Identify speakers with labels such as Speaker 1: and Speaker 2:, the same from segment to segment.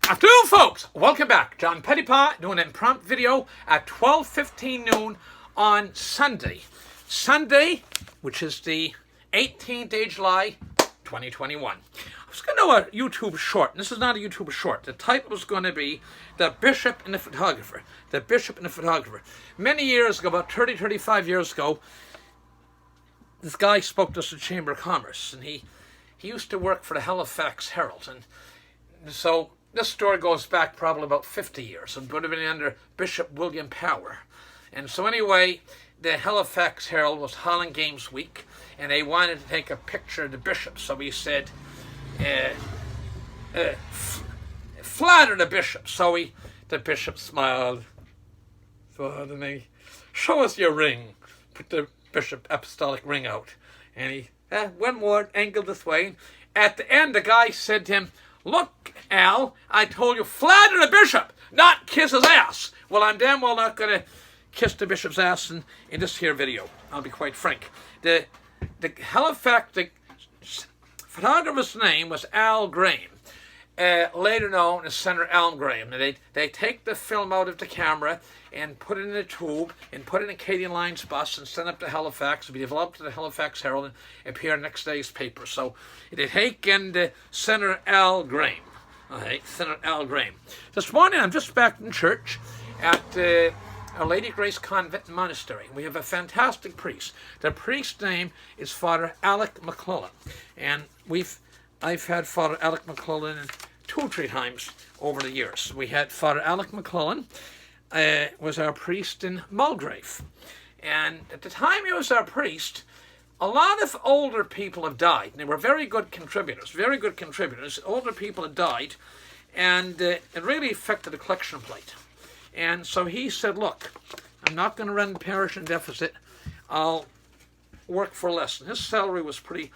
Speaker 1: Afternoon, folks. Welcome back. John Pettipas doing an impromptu video at 12:15 noon on Sunday. Sunday, which is the 18th day of July, 2021. I was going to do a YouTube short, and this is not a YouTube short. The title was going to be The Bishop and the Photographer. The Bishop and the Photographer. Many years ago, about 30, 35 years ago, this guy spoke to us at the Chamber of Commerce, and he used to work for the Halifax Herald, and so this story goes back probably about 50 years and would have been under Bishop William Power. And so anyway, the Halifax Herald was Holland Games Week, and they wanted to take a picture of the bishop. So he said, flatter the bishop. So the bishop smiled. So then he, show us your ring. Put the bishop apostolic ring out. And he, one more angle this way. At the end, the guy said to him, look, Al, I told you, flatter the bishop, not kiss his ass. Well, I'm damn well not going to kiss the bishop's ass in this here video. I'll be quite frank. The Halifax, the photographer's name was Al Graham, later known as Senator Al Graham. And they take the film out of the camera and put it in a tube and put it in a Canadian Lines bus and send it up to Halifax to be developed to the Halifax Herald and appear in next day's paper. So they take in Senator Al Graham. All right, Senator Al Graham. This morning I'm just back in church at Our Lady Grace Convent and Monastery. We have a fantastic priest. The priest's name is Father Alec McClellan, and I've had Father Alec McClellan 2 or 3 times over the years. We had Father Alec McClellan. Was our priest in Mulgrave. And at the time he was our priest, a lot of older people have died. And they were very good contributors. Older people had died, and it really affected the collection plate. And so he said, look, I'm not going to run the parish in deficit. I'll work for less. And his salary was pretty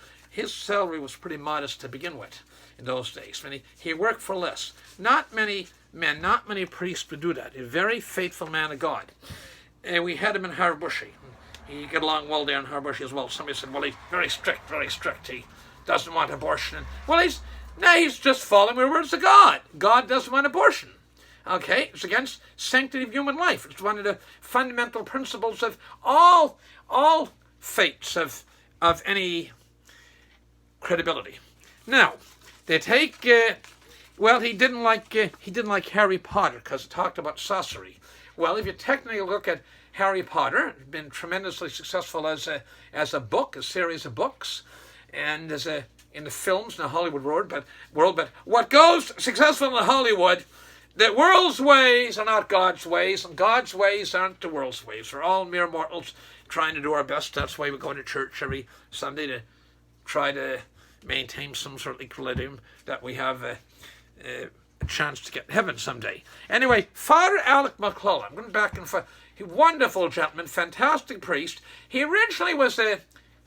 Speaker 1: modest to begin with in those days. I mean, he worked for less. Not many priests would do that. A very faithful man of God. We had him in Harbushy. He got along well there in Harbushy as well. Somebody said, well, he's very strict. He doesn't want abortion. Well, he's just following the words of God. God doesn't want abortion. Okay? It's against sanctity of human life. It's one of the fundamental principles of all faiths of any credibility. Now, they take... Well, he didn't like Harry Potter because it talked about sorcery. Well, if you technically look at Harry Potter, it's been tremendously successful as a book, a series of books, and in the films in the Hollywood world. But what goes successful in Hollywood, the world's ways are not God's ways, and God's ways aren't the world's ways. We're all mere mortals trying to do our best. That's why we go to church every Sunday to try to maintain some sort of equilibrium that we have a chance to get to heaven someday. Anyway, Father Alec McClellan, I'm going back and forth. He wonderful gentleman, fantastic priest. He originally was a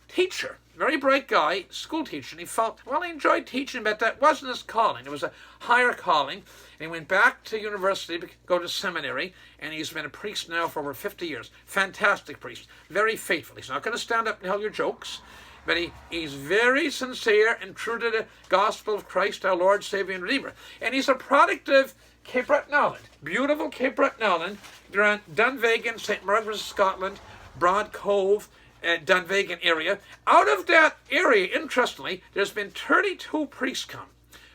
Speaker 1: teacher, very bright guy, school teacher, and he felt, well, he enjoyed teaching, but that wasn't his calling. It was a higher calling, and he went back to university to go to seminary, and he's been a priest now for over 50 years. Fantastic priest, very faithful. He's not going to stand up and tell your jokes, but he's very sincere and true to the gospel of Christ, our Lord, Savior, and Redeemer. And he's a product of Cape Breton Island. Beautiful Cape Breton Island. They're on Dunvegan, St. Margaret's, Scotland, Broad Cove, Dunvegan area. Out of that area, interestingly, there's been 32 priests come.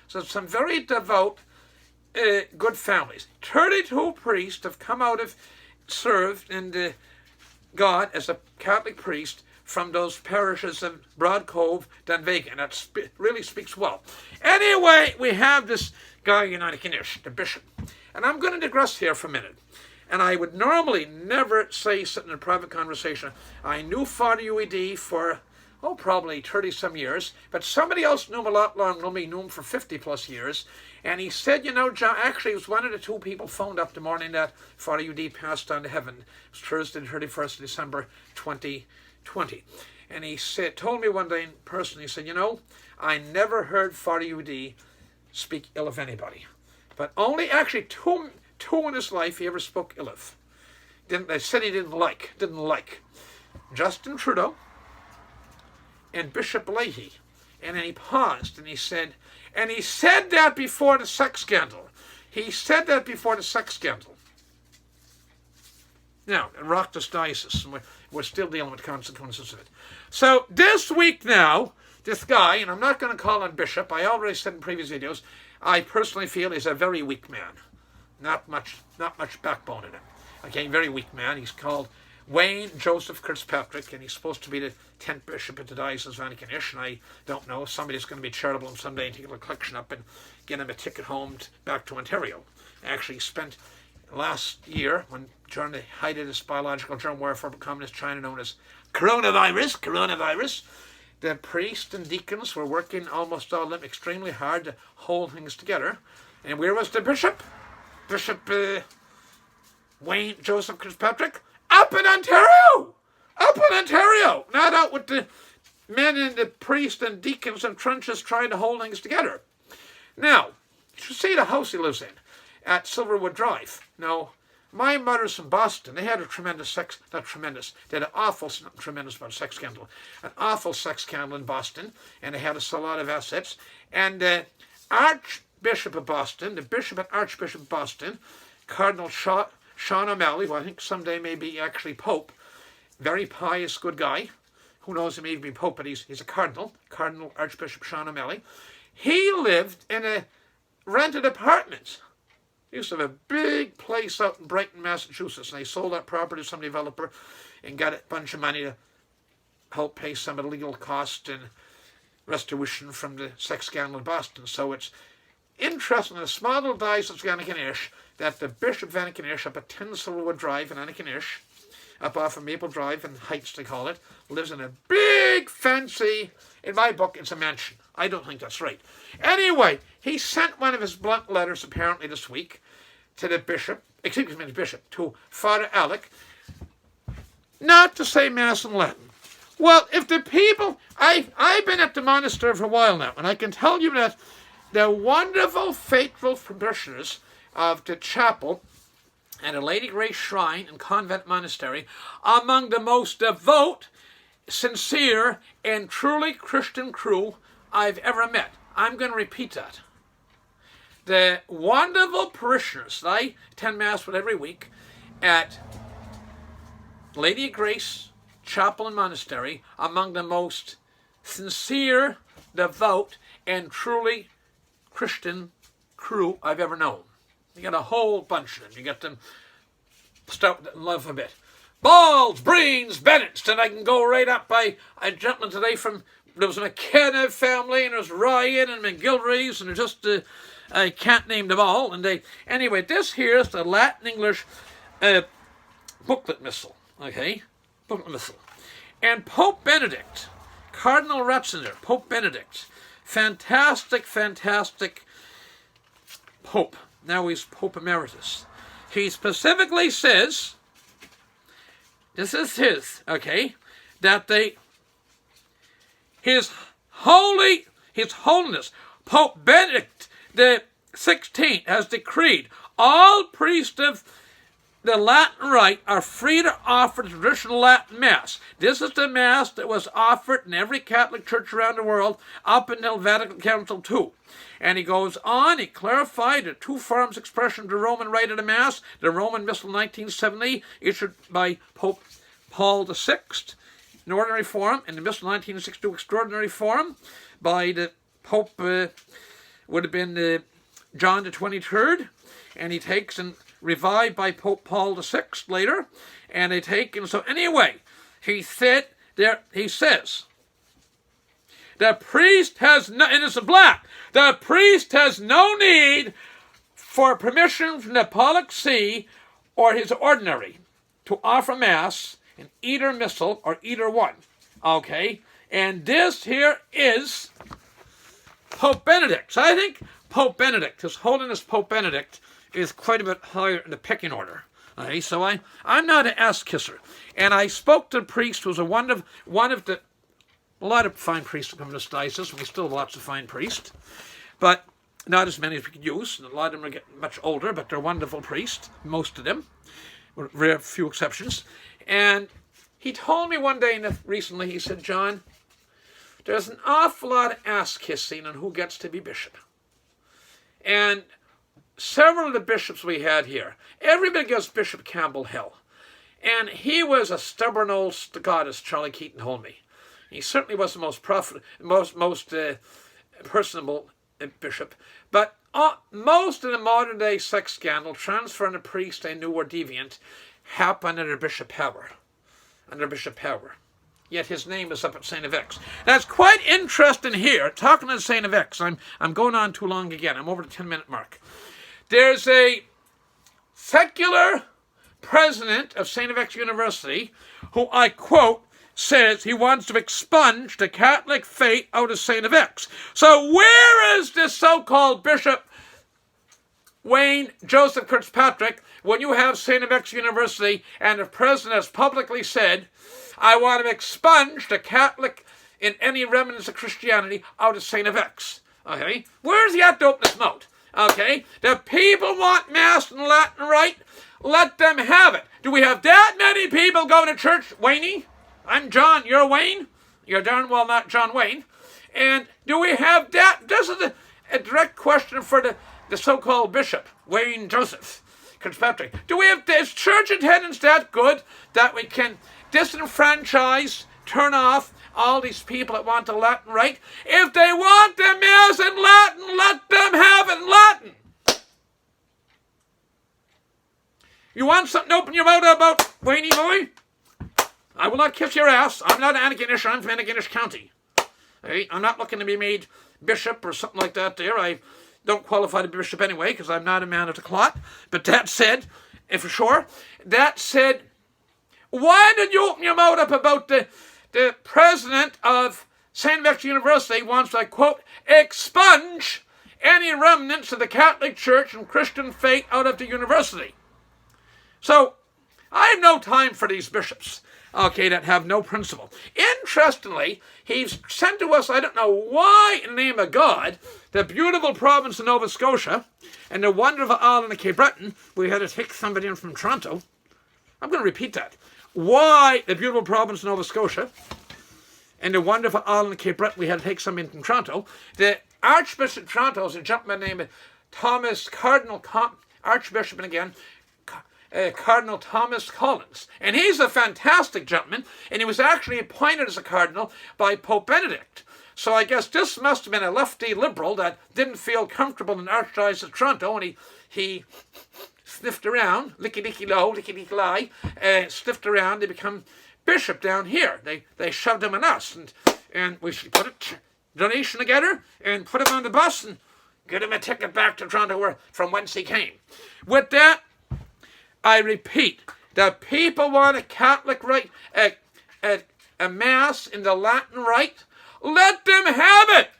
Speaker 1: So some very devout, good families. 32 priests have come out of, served in God as a Catholic priest from those parishes of Broad Cove, Dunvegan. That really speaks well. Anyway, we have this guy, the bishop. And I'm going to digress here for a minute. And I would normally never say something in a private conversation. I knew Father UED for, probably 30-some years. But somebody else knew him a lot longer than me, knew him for 50-plus years. And he said, John, actually, it was one of the 2 people phoned up the morning that Father UED passed on to heaven. It was Thursday, the 31st of December, 2020. And he told me one day in person, he said, I never heard Father UED speak ill of anybody. But only actually two in his life he ever spoke ill of. They said he didn't like. Justin Trudeau and Bishop Leahy. And then he paused and he said that before the sex scandal. he said that before the sex scandal. Now, it rocked this diocese, and we're still dealing with consequences of it. So this week now, this guy, and I'm not going to call him Bishop, I already said in previous videos, I personally feel he's a very weak man. Not much backbone in him. Okay, very weak man. He's called Wayne Joseph Kirkpatrick, and he's supposed to be the 10th bishop at the Diocese of Antigonish, and I don't know, somebody's going to be charitable someday and take a collection up and get him a ticket home back to Ontario. Actually, he spent last year, during the height of this biological germ warfare for communist China known as coronavirus, the priests and deacons were working, almost all of them, extremely hard to hold things together. And where was the bishop? Bishop Wayne Joseph Kirkpatrick? Up in Ontario! Up in Ontario! Not out with the men and the priests and deacons and trenches trying to hold things together. Now, you should see the house he lives in at Silverwood Drive. Now, my mother's from Boston. They had a tremendous they had an awful, not tremendous, but a sex scandal. An awful sex scandal in Boston, and they had a lot of assets. And Archbishop of Boston, the Bishop and Archbishop of Boston, Cardinal Sean O'Malley, who I think someday may be actually Pope, very pious, good guy. Who knows, he may even be Pope, but he's a Cardinal Archbishop Sean O'Malley. He lived in a rented apartment. He used to have a big place out in Brighton, Massachusetts, and they sold that property to some developer and got a bunch of money to help pay some of the legal costs and restitution from the sex scandal in Boston. So it's interesting in a small little diocese of Antigonish that the Bishop of Antigonish up at 10 Silverwood Drive in Antigonish, up off of Maple Drive in Heights they call it, lives in a big fancy, in my book it's a mansion. I don't think that's right. Anyway, he sent one of his blunt letters apparently this week to the bishop, to Father Alec, not to say Mass in Latin. Well, if the people, I've been at the monastery for a while now, and I can tell you that the wonderful, faithful parishioners of the chapel and a Lady Grace Shrine and Convent Monastery are among the most devout, sincere, and truly Christian crew I've ever met. I'm going to repeat that. The wonderful parishioners that I attend Mass with every week at Lady Grace Chapel and Monastery are among the most sincere, devout, and truly Christian crew I've ever known. You got a whole bunch of them. You got them, start with the alphabet. Balls, Breens, Bennetts, and I can go right up by a gentleman today from, there was a McKenna family, and there was Ryan and McGilvery's, and just, I can't name them all. And anyway, this here is the Latin English booklet missal, okay? Booklet missal. And Pope Benedict, Cardinal Ratzinger, Pope Benedict, fantastic Pope. Now he's Pope Emeritus. He specifically says, this is his, okay, that His Holiness, Pope Benedict the 16th has decreed all priests of the Latin Rite are free to offer the traditional Latin Mass. This is the Mass that was offered in every Catholic church around the world up until Vatican Council II. And he goes on, he clarified the two forms of expression of the Roman Rite of the Mass, the Roman Missal 1970, issued by Pope Paul VI in ordinary form, and the Missal 1962 extraordinary form by the Pope, would have been John the 23rd, and he takes and revived by Pope Paul VI later, and they take, and so anyway, he says, the priest has no, and it's in black, the priest has no need for permission from the Apostolic See or his ordinary to offer Mass in either missal or either one, okay? And this here is Pope Benedict. So I think Pope Benedict, His Holiness Pope Benedict, is quite a bit higher in the pecking order. Okay, so I'm not an ass kisser. And I spoke to the priest who was a lot of fine priests come to this diocese, and we still have lots of fine priests, but not as many as we could use. And a lot of them are getting much older, but they're wonderful priests, most of them, with rare few exceptions. And he told me one day recently, he said, John, there's an awful lot of ass kissing on who gets to be bishop. And several of the bishops we had here, everybody gives Bishop Campbell hell. And he was a stubborn old god, as Charlie Keaton told me. He certainly was the most personable bishop. But most of the modern day sex scandal, transferring a priest they knew were deviant, happened under Bishop Power. Yet his name is up at St. X. Now, it's quite interesting here, talking to St. X. I'm going on too long again. I'm over the 10-minute mark. There's a secular president of St. X University who, I quote, says he wants to expunge the Catholic faith out of St. X. So where is this so-called Bishop Wayne Joseph Kirkpatrick when you have St. X University and the president has publicly said, I want to expunge the Catholic in any remnants of Christianity out of St. X. Okay? Where's he at to open his mouth? Okay? The people want Mass and Latin Rite. Let them have it. Do we have that many people going to church, Wayne? I'm John. You're Wayne? You're darn well not John Wayne. And do we have that? This is a direct question for the so-called Bishop, Wayne Joseph Kirkpatrick. Do we have, is church attendance that good that we can disenfranchise, turn off all these people that want the Latin Rite? If they want the Mass in Latin, let them have it in Latin. You want something to open your mouth about, Wayne boy? I will not kiss your ass. I'm not Antigonish. I'm from Antigonish County. Hey, I'm not looking to be made bishop or something like that there. I don't qualify to be bishop anyway because I'm not a man of the clot. But that said, and for sure, that said, why did you open your mouth up about the president of St. X University wants to, quote, expunge any remnants of the Catholic Church and Christian faith out of the university? So, I have no time for these bishops, okay, that have no principle. Interestingly, he's sent to us, I don't know why, in the name of God, the beautiful province of Nova Scotia and the wonderful island of Cape Breton. We had to take somebody in from Toronto. I'm going to repeat that. Why the beautiful province of Nova Scotia and the wonderful island of Cape Breton, we had to take somebody in from Toronto. The Archbishop of Toronto is a gentleman named Archbishop, and again, Cardinal Thomas Collins. And he's a fantastic gentleman, and he was actually appointed as a cardinal by Pope Benedict. So I guess this must have been a lefty liberal that didn't feel comfortable in the Archdiocese of Toronto, and he sniffed around, licky-licky-low, licky-licky-lie, sniffed around to become bishop down here. They shoved him on us, and we should put a donation together and put him on the bus and get him a ticket back to Toronto from whence he came. With that, I repeat, the people want a Catholic Rite, a Mass in the Latin Rite. Let them have it.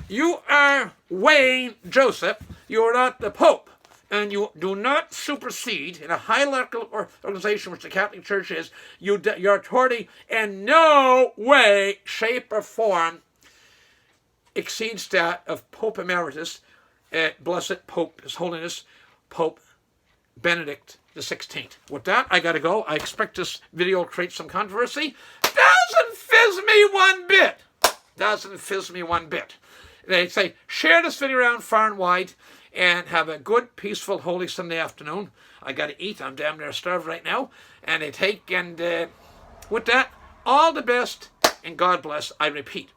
Speaker 1: You are Wayne Joseph. You are not the Pope. And you do not supersede in a hierarchical organization, which the Catholic Church is, your authority in no way, shape, or form exceeds that of Pope Emeritus, Blessed Pope, His Holiness, Pope Benedict the 16th. With that, I gotta go. I expect this video will create some controversy. Doesn't fizz me one bit. Doesn't fizz me one bit. They say, share this video around far and wide and have a good, peaceful, holy Sunday afternoon. I gotta eat. I'm damn near starved right now. And they take, and with that, all the best and God bless. I repeat,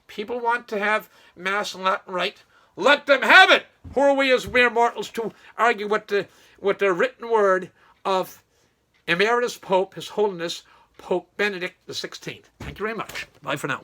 Speaker 1: people want to have Mass and Latin Rite. Let them have it. Who are we as mere mortals to argue with the written word of Emeritus Pope, His Holiness, Pope Benedict the 16th. Thank you very much. Bye for now.